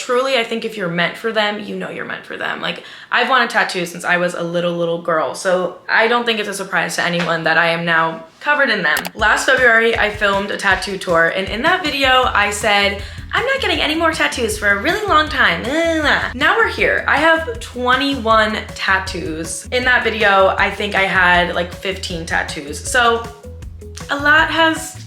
truly, I think if you're meant for them, you know you're meant for them. Like, I've wanted tattoos since I was a little girl, so I don't think it's a surprise to anyone that I am now covered in them. Last February, I filmed a tattoo tour, and in that video, I said, I'm not getting any more tattoos for a really long time. Now we're here. I have 21 tattoos. In that video, I think I had like 15 tattoos. So a lot has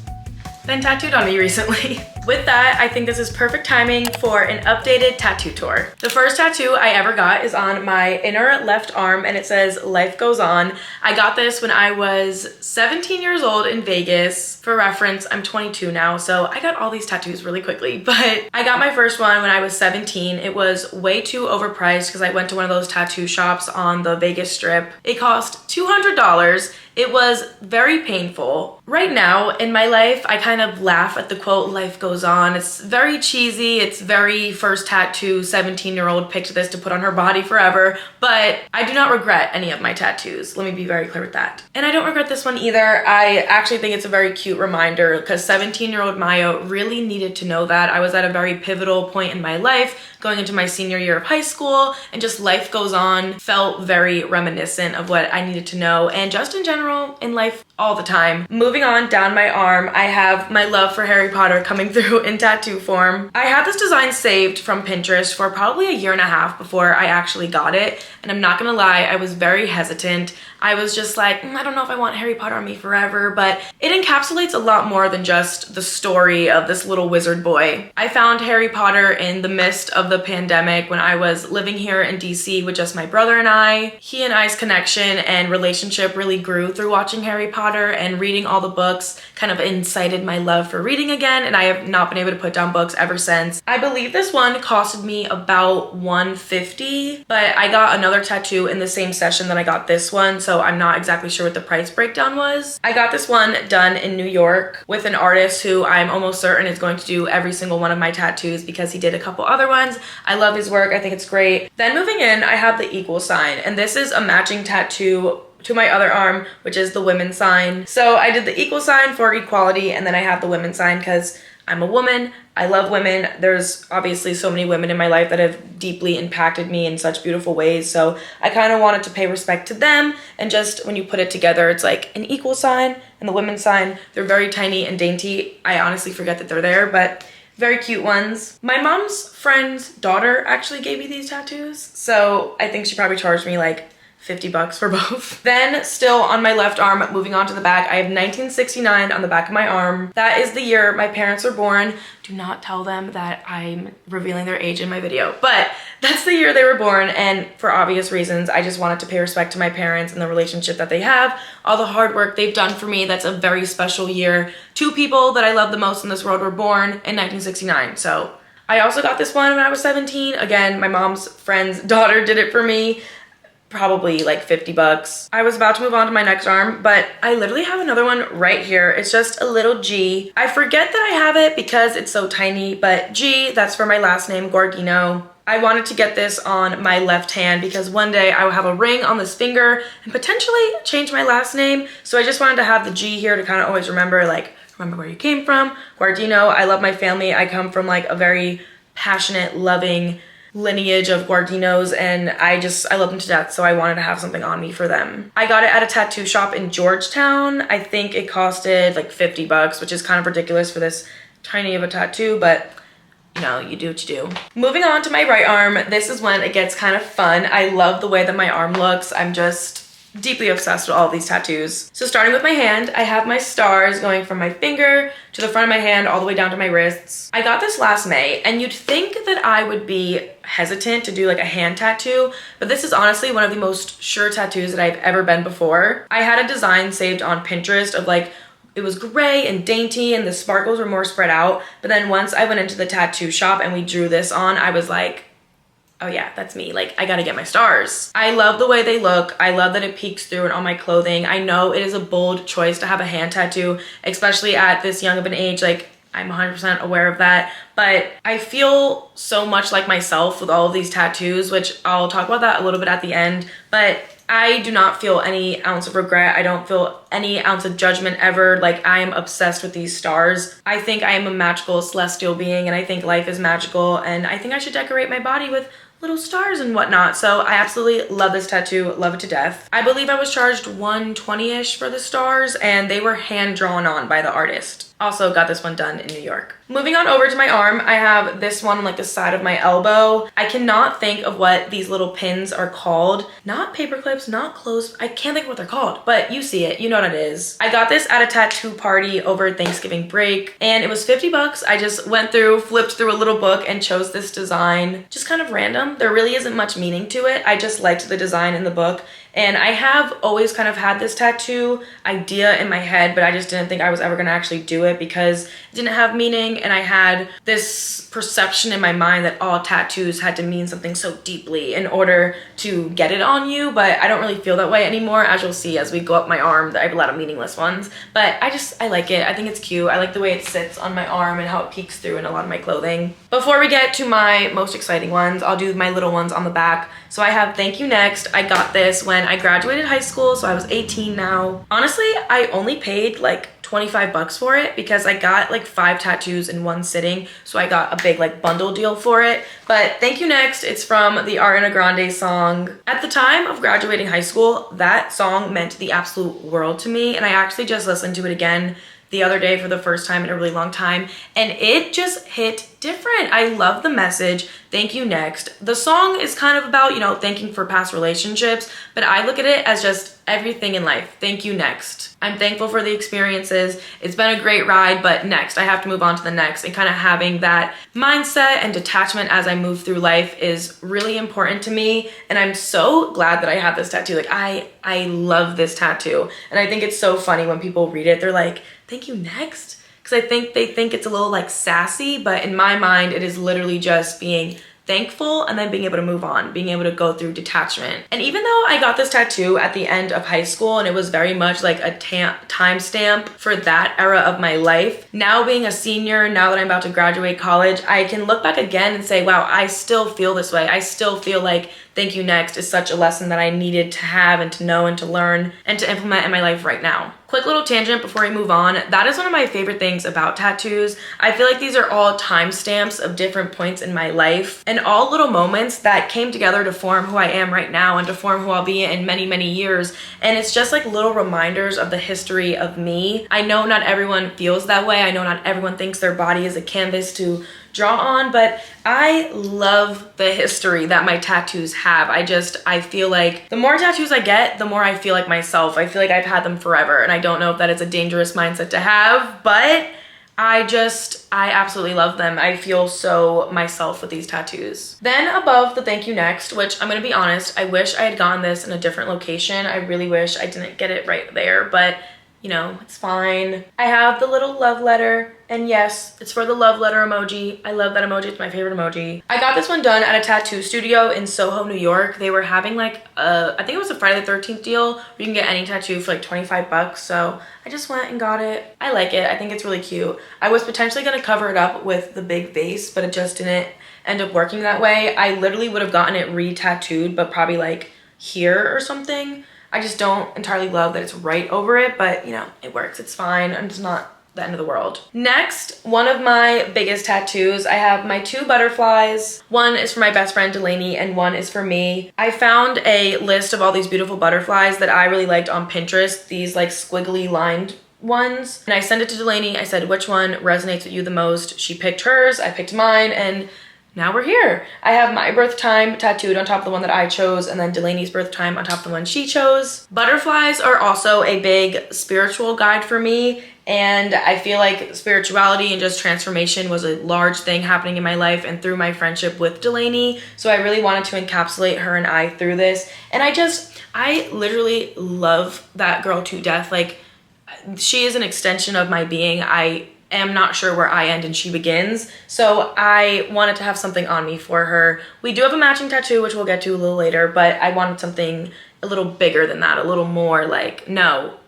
been tattooed on me recently. With that, I think this is perfect timing for an updated tattoo tour. The first tattoo I ever got is on my inner left arm, and it says "Life Goes On." I got this when I was 17 years old in Vegas. For reference, I'm 22 now, so I got all these tattoos really quickly, but I got my first one when I was 17. It was way too overpriced because I went to one of those tattoo shops on the Vegas Strip. It cost $200. It was very painful. Right now in my life, I kind of laugh at the quote, "Life goes on." It's very cheesy. It's very first tattoo, 17-year-old picked this to put on her body forever, but I do not regret any of my tattoos. Let me be very clear with that. And I don't regret this one either. I actually think it's a very cute reminder because 17-year-old Maya really needed to know that. I was at a very pivotal point in my life, going into my senior year of high school, and just life goes on felt very reminiscent of what I needed to know, and just in general in life all the time. Moving on down my arm, I have my love for Harry Potter coming through in tattoo form. I had this design saved from Pinterest for probably a year and a half before I actually got it, and I'm not gonna lie, I was very hesitant. I was just like, I don't know if I want Harry Potter on me forever, but it encapsulates a lot more than just the story of this little wizard boy. I found Harry Potter in the midst of the pandemic when I was living here in DC with just my brother and I. He and I's connection and relationship really grew through watching Harry Potter, and reading all the books kind of incited my love for reading again, and I have not been able to put down books ever since. I believe this one costed me about $150, but I got another tattoo in the same session that I got this one, so I'm not exactly sure what the price breakdown was. I got this one done in New York with an artist who I'm almost certain is going to do every single one of my tattoos because he did a couple other ones. I love his work. I think it's great. Then moving in, I have the equal sign, and this is a matching tattoo to my other arm, which is the women's sign. So I did the equal sign for equality, and then I have the women's sign because I'm a woman. I love women. There's obviously so many women in my life that have deeply impacted me in such beautiful ways. So I kind of wanted to pay respect to them. And just when you put it together, it's like an equal sign and the women's sign. They're very tiny and dainty. I honestly forget that they're there, but very cute ones. My mom's friend's daughter actually gave me these tattoos. So I think she probably charged me like $50 for both. Then still on my left arm, moving on to the back, I have 1969 on the back of my arm. That is the year my parents were born. Do not tell them that I'm revealing their age in my video, but that's the year they were born, and for obvious reasons, I just wanted to pay respect to my parents and the relationship that they have, all the hard work they've done for me. That's a very special year. Two people that I love the most in this world were born in 1969, so I also got this one when I was 17. Again, my mom's friend's daughter did it for me. Probably like $50. I was about to move on to my next arm, but I literally have another one right here. It's just a little G. I forget that I have it because it's so tiny, but G, that's for my last name, Gorgino. I wanted to get this on my left hand because one day I will have a ring on this finger and potentially change my last name. So I just wanted to have the G here to kind of always remember, like, remember where you came from. Gorgino, I love my family. I come from like a very passionate, loving lineage of Gorginos, and I love them to death, so I wanted to have something on me for them. I got it at a tattoo shop in Georgetown. I think it costed like $50, which is kind of ridiculous for this tiny of a tattoo, but you know, you do what you do. Moving on to my right arm, this is when it gets kind of fun. I love the way that my arm looks. I'm just deeply obsessed with all of these tattoos. So starting with my hand, I have my stars going from my finger to the front of my hand all the way down to my wrists. I got this last May, and you'd think that I would be hesitant to do like a hand tattoo, but this is honestly one of the most sure tattoos that I've ever been before. I had a design saved on Pinterest of like, it was gray and dainty and the sparkles were more spread out, but then once I went into the tattoo shop and we drew this on, I was like, oh yeah, that's me. Like, I gotta get my stars. I love the way they look. I love that it peeks through and on my clothing. I know it is a bold choice to have a hand tattoo, especially at this young of an age. Like, I'm 100% aware of that, but I feel so much like myself with all of these tattoos, which I'll talk about that a little bit at the end, but I do not feel any ounce of regret. I don't feel any ounce of judgment ever. Like, I am obsessed with these stars. I think I am a magical celestial being, and I think life is magical, and I think I should decorate my body with little stars and whatnot. So I absolutely love this tattoo, love it to death. I believe I was charged $120-ish for the stars, and they were hand drawn on by the artist. Also got this one done in New York. Moving on over to my arm, I have this one on like the side of my elbow. I cannot think of what these little pins are called. Not paper clips, not clothes. I can't think of what they're called, but you see it, you know what it is. I got this at a tattoo party over Thanksgiving break, and it was 50 bucks. I just went through, flipped through a little book and chose this design. Just kind of random. There really isn't much meaning to it. I just liked the design in the book. And I have always kind of had this tattoo idea in my head, but I just didn't think I was ever gonna actually do it because it didn't have meaning, and I had this perception in my mind that all tattoos had to mean something so deeply in order to get it on you, but I don't really feel that way anymore. As you'll see as we go up my arm, I have a lot of meaningless ones, but I like it. I think it's cute. I like the way it sits on my arm and how it peeks through in a lot of my clothing. Before we get to my most exciting ones, I'll do my little ones on the back. So I have Thank You Next. I got this when I graduated high school, so I was 18 now. Honestly, I only paid like 25 bucks for it because I got like 5 tattoos in one sitting, so I got a big like bundle deal for it. But Thank You Next, it's from the Ariana Grande song. At the time of graduating high school, that song meant the absolute world to me, and I actually just listened to it again the other day for the first time in a really long time, and it just hit different. I love the message, Thank You Next. The song is kind of about, you know, thanking for past relationships, but I look at it as just everything in life. Thank you next. I'm thankful for the experiences. It's been a great ride, but next, I have to move on to the next, and kind of having that mindset and detachment as I move through life is really important to me, and I'm so glad that I have this tattoo. Like, I love this tattoo, and I think it's so funny when people read it, they're like, thank you next? Because I think they think it's a little like sassy, but in my mind, it is literally just being thankful and then being able to move on, being able to go through detachment. And even though I got this tattoo at the end of high school and it was very much like a timestamp for that era of my life, now being a senior, now that I'm about to graduate college, I can look back again and say, wow, I still feel this way. I still feel like Thank You Next is such a lesson that I needed to have and to know and to learn and to implement in my life right now. Quick little tangent before I move on. That is one of my favorite things about tattoos. I feel like these are all timestamps of different points in my life and all little moments that came together to form who I am right now and to form who I'll be in many, many years. And it's just like little reminders of the history of me. I know not everyone feels that way. I know not everyone thinks their body is a canvas to draw on, but I love the history that my tattoos have. I feel like the more tattoos I get, the more I feel like myself. I feel like I've had them forever, and I don't know if that is a dangerous mindset to have, but I absolutely love them. I feel so myself with these tattoos. Then above the Thank You Next, which I'm gonna be honest, I wish I had gotten this in a different location. I really wish I didn't get it right there, but you know, it's fine. I have the little love letter, and yes, it's for the love letter emoji. I love that emoji, it's my favorite emoji. I got this one done at a tattoo studio in Soho, New York. They were having like I think it was a Friday the 13th deal where you can get any tattoo for like 25 bucks. So I just went and got it. I like it, I think it's really cute. I was potentially gonna cover it up with the big vase, but it just didn't end up working that way. I literally would have gotten it re-tattooed, but probably like here or something. I just don't entirely love that it's right over it, but you know, it works, it's fine. I'm just not the end of the world. Next, one of my biggest tattoos, I have my 2 butterflies. One is for my best friend Delaney and one is for me. I found a list of all these beautiful butterflies that I really liked on Pinterest, these like squiggly lined ones. And I sent it to Delaney. I said, which one resonates with you the most? She picked hers, I picked mine, and now we're here. I have my birth time tattooed on top of the one that I chose, and then Delaney's birth time on top of the one she chose. Butterflies are also a big spiritual guide for me, and I feel like spirituality and just transformation was a large thing happening in my life and through my friendship with Delaney. So I really wanted to encapsulate her and I through this. And I literally love that girl to death. Like, she is an extension of my being. I am not sure where I end and she begins. So I wanted to have something on me for her. We do have a matching tattoo, which we'll get to a little later, but I wanted something a little bigger than that, a little more like, no.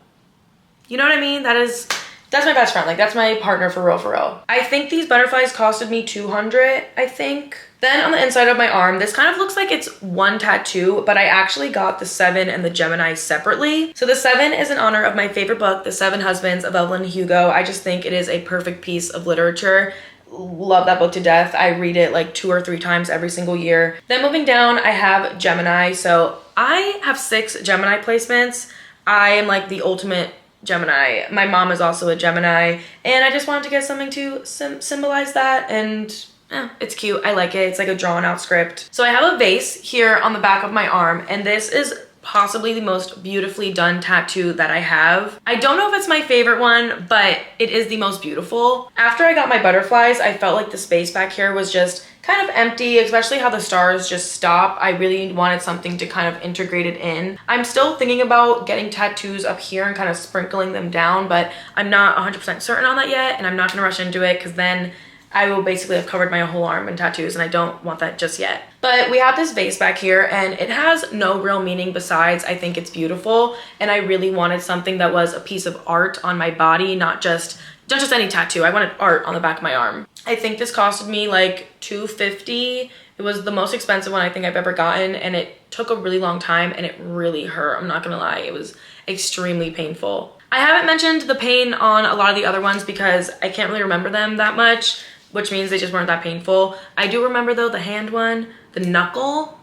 You know what I mean? That is That's my best friend. Like, that's my partner for real, for real. I think these butterflies costed me $200, I think. Then on the inside of my arm, this kind of looks like it's one tattoo, but I actually got the 7 and the Gemini separately. So the 7 is in honor of my favorite book, The 7 Husbands of Evelyn Hugo. I just think it is a perfect piece of literature. Love that book to death. I read it like 2 or 3 times every single year. Then moving down, I have Gemini. So I have 6 Gemini placements. I am like the ultimate Gemini. My mom is also a Gemini, and I just wanted to get something to symbolize that, and it's cute. I like it. It's like a drawn out script. So I have a vase here on the back of my arm, and this is possibly the most beautifully done tattoo that I have. I don't know if it's my favorite one, but it is the most beautiful. After I got my butterflies, I felt like the space back here was just kind of empty, especially how the stars just stop. I really wanted something to kind of integrate it in. I'm still thinking about getting tattoos up here and kind of sprinkling them down, but I'm not 100% certain on that yet, and I'm not gonna rush into it because then I will basically have covered my whole arm in tattoos, and I don't want that just yet. But we have this vase back here, and it has no real meaning besides I think it's beautiful, and I really wanted something that was a piece of art on my body, not just any tattoo. I wanted art on the back of my arm. I think this costed me like $250. It was the most expensive one I think I've ever gotten, and it took a really long time, and it really hurt. I'm not gonna lie, it was extremely painful. I haven't mentioned the pain on a lot of the other ones because I can't really remember them that much, which means they just weren't that painful. I do remember though the hand one, the knuckle.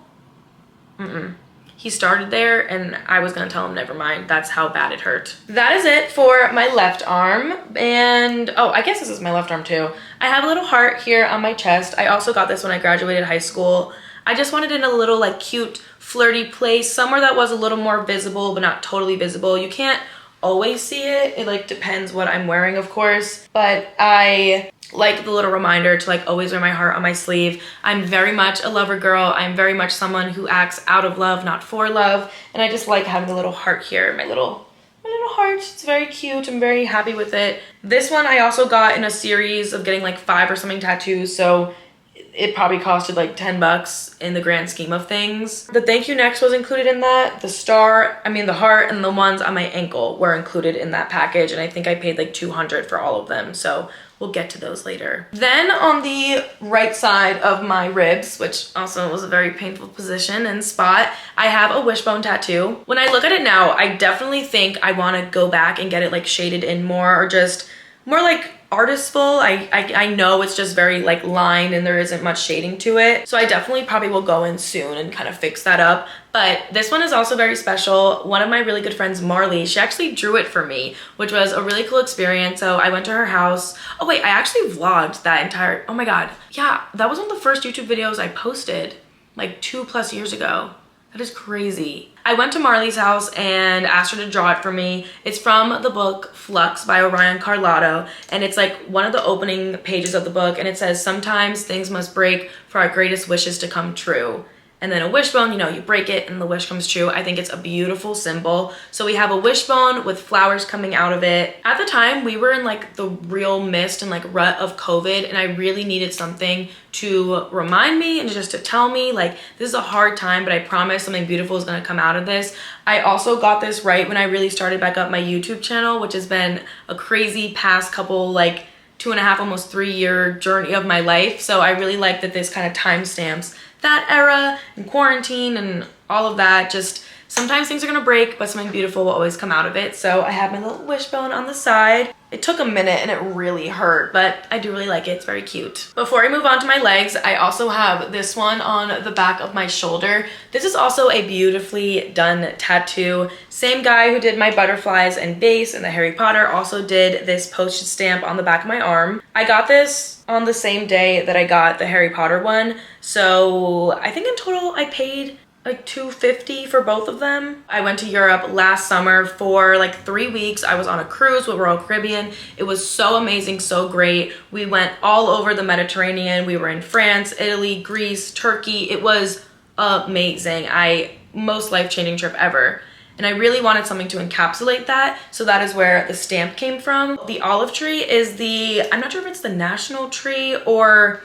He started there and I was gonna tell him never mind. That's how bad it hurt. That is it for my left arm. And oh, I guess this is my left arm too. I have a little heart here on my chest. I also got this when I graduated high school. I just wanted it in a little like cute, flirty place, somewhere that was a little more visible, but not totally visible. You can't always see it. It like depends what I'm wearing, of course, but I like the little reminder to like always wear my heart on my sleeve. I'm very much a lover girl. I'm very much someone who acts out of love, not for love. And I just like having a little heart here, my little heart. It's very cute. I'm very happy with it. This one I also got in a series of getting like 5 or something tattoos. So it probably costed like 10 bucks in the grand scheme of things. The thank you next was included in that. The heart and the ones on my ankle were included in that package. And I think I paid like $200 for all of them. So we'll get to those later. Then on the right side of my ribs, which also was a very painful position and spot, I have a wishbone tattoo. When I look at it now, I definitely think I want to go back and get it like shaded in more, or just more like artistful. I know it's just very like lined and there isn't much shading to it. So I definitely probably will go in soon and kind of fix that up. But this one is also very special. One of my really good friends, Marley, she actually drew it for me, which was a really cool experience. So I went to her house. Oh wait, I actually vlogged that entire, oh my God. Yeah, that was one of the first YouTube videos I posted like 2+ years ago. That is crazy. I went to Marley's house and asked her to draw it for me. It's from the book Flux by Orion Carlotto, and it's like one of the opening pages of the book, and it says, "Sometimes things must break for our greatest wishes to come true." And then a wishbone, you know, you break it and the wish comes true. I think it's a beautiful symbol. So we have a wishbone with flowers coming out of it. At the time, we were in like the real mist and like rut of COVID, and I really needed something to remind me and just to tell me like, this is a hard time, but I promise something beautiful is gonna come out of this. I also got this right when I really started back up my YouTube channel, which has been a crazy past couple, like 2.5, almost 3-year journey of my life. So I really like that this kind of timestamps that era and quarantine and all of that. Just sometimes things are gonna break, but something beautiful will always come out of it. So I have my little wishbone on the side. It took a minute and it really hurt, but I do really like it. It's very cute. Before I move on to my legs, I also have this one on the back of my shoulder. This is also a beautifully done tattoo. Same guy who did my butterflies and base and the Harry Potter also did this postage stamp on the back of my arm. I got this on the same day that I got the Harry Potter one. So I think in total I paid like $250 for both of them. I went to Europe last summer for like 3 weeks. I was on a cruise with Royal Caribbean. It was so amazing, so great. We went all over the Mediterranean. We were in France, Italy, Greece, Turkey. It was amazing. Most life-changing trip ever. And I really wanted something to encapsulate that. So that is where the stamp came from. The olive tree is I'm not sure if it's the national tree or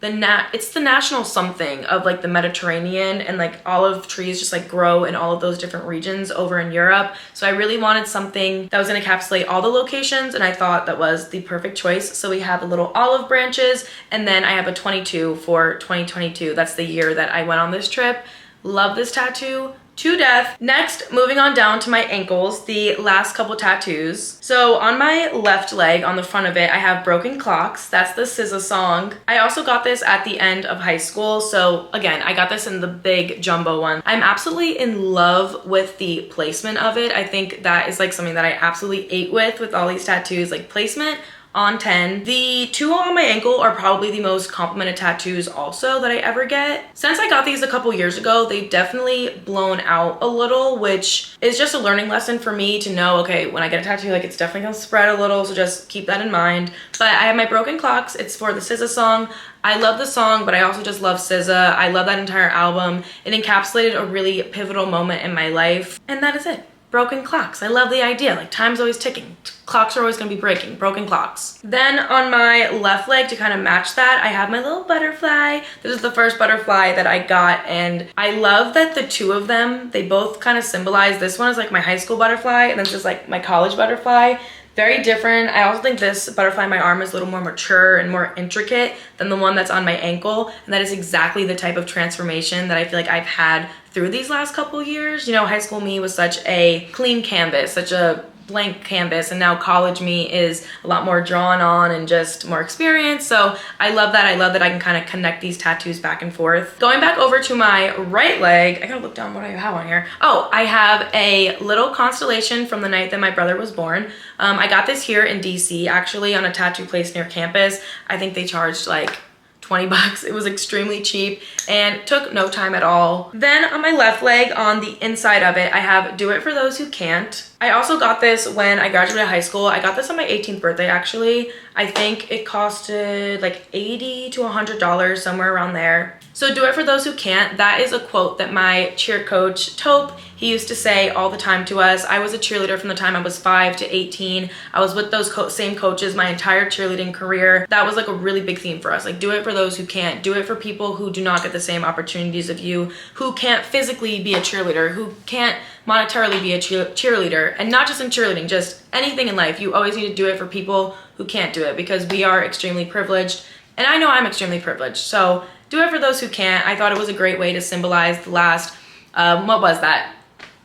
it's the national something of like the Mediterranean, and like olive trees just like grow in all of those different regions over in Europe. So I really wanted something that was gonna encapsulate all the locations, and I thought that was the perfect choice. So we have the little olive branches, and then I have a 22 for 2022. That's the year that I went on this trip. Love this tattoo to death. Next, moving on down to my ankles, the last couple tattoos. So on my left leg, on the front of it, I have Broken Clocks. That's the SZA song. I also got this at the end of high school. So again, I got this in the big jumbo one. I'm absolutely in love with the placement of it. I think that is like something that I absolutely ate with all these tattoos, like placement on 10. The two on my ankle are probably the most complimented tattoos also that I ever get. Since I got these a couple years ago, they've definitely blown out a little, which is just a learning lesson for me to know, okay, when I get a tattoo, like it's definitely gonna spread a little, so just keep that in mind. But I have my Broken Clocks. It's for the SZA song. I love the song, but I also just love SZA. I love that entire album. It encapsulated a really pivotal moment in my life, and that is it. Broken clocks. I love the idea. Like, time's always ticking. Clocks are always gonna be breaking. Broken clocks. Then on my left leg, to kind of match that, I have my little butterfly. This is the first butterfly that I got, and I love that the two of them, they both kind of symbolize. This one is like my high school butterfly, and this is like my college butterfly. Very different. I also think this butterfly in my arm is a little more mature and more intricate than the one that's on my ankle. And that is exactly the type of transformation that I feel like I've had through these last couple years. You know, high school me was such a clean canvas, such a blank canvas, and now college me is a lot more drawn on and just more experienced. So I love that. I love that I can kind of connect these tattoos back and forth. Going back over to my right leg, I gotta look down what I have on here. Oh, I have a little constellation from the night that my brother was born. I got this here in DC, actually, on a tattoo place near campus. I think they charged like 20 bucks. It was extremely cheap and took no time at all. Then on my left leg, on the inside of it, I have Do It For Those Who Can't. I also got this when I graduated high school. I got this on my 18th birthday, actually. I think it costed like $80 to $100, somewhere around there. So Do It For Those Who Can't, that is a quote that my cheer coach, Taupe, he used to say all the time to us. I was a cheerleader from the time I was 5 to 18. I was with those same coaches my entire cheerleading career. That was like a really big theme for us. Like, do it for those who can't. Do it for people who do not get the same opportunities of you, who can't physically be a cheerleader, who can't monetarily be a cheerleader. And not just in cheerleading, just anything in life. You always need to do it for people who can't do it, because we are extremely privileged. And I know I'm extremely privileged. So do it for those who can't. I thought it was a great way to symbolize the last, what was that?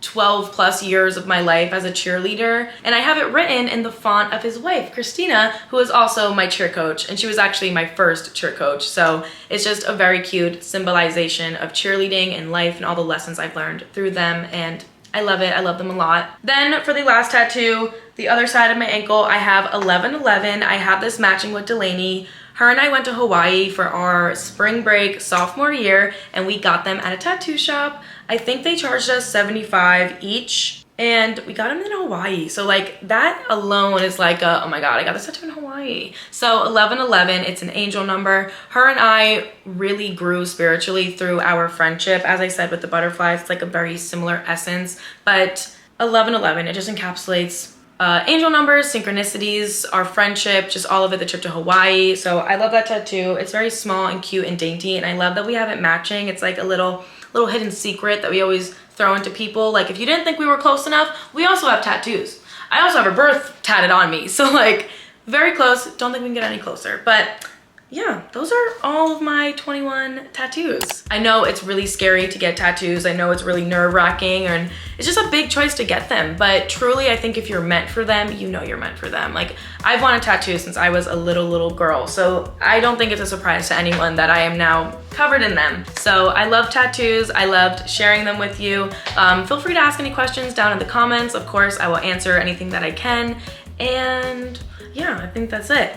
12 plus years of my life as a cheerleader. And I have it written in the font of his wife, Christina, who is also my cheer coach. And she was actually my first cheer coach. So it's just a very cute symbolization of cheerleading and life and all the lessons I've learned through them. And I love it. I love them a lot. Then for the last tattoo, the other side of my ankle, I have 1111. I have this matching with Delaney. Her and I went to Hawaii for our spring break sophomore year, and we got them at a tattoo shop. I think they charged us $75 each, and we got them in Hawaii. So like that alone is like oh my God, I got this tattoo in Hawaii. So 1111, it's an angel number. Her and I really grew spiritually through our friendship. As I said with the butterflies, it's like a very similar essence, but 1111, it just encapsulates angel numbers, synchronicities, our friendship, just all of it, the trip to Hawaii. So I love that tattoo. It's very small and cute and dainty, and I love that we have it matching. It's like a little hidden secret that we always throw into people. Like, if you didn't think we were close enough, we also have tattoos. I also have a birth tatted on me. So like, very close. Don't think we can get any closer. But yeah, those are all of my 21 tattoos. I know it's really scary to get tattoos. I know it's really nerve-wracking, and it's just a big choice to get them. But truly, I think if you're meant for them, you know you're meant for them. Like, I've wanted tattoos since I was a little girl. So I don't think it's a surprise to anyone that I am now covered in them. So I love tattoos. I loved sharing them with you. Feel free to ask any questions down in the comments. Of course, I will answer anything that I can. And yeah, I think that's it.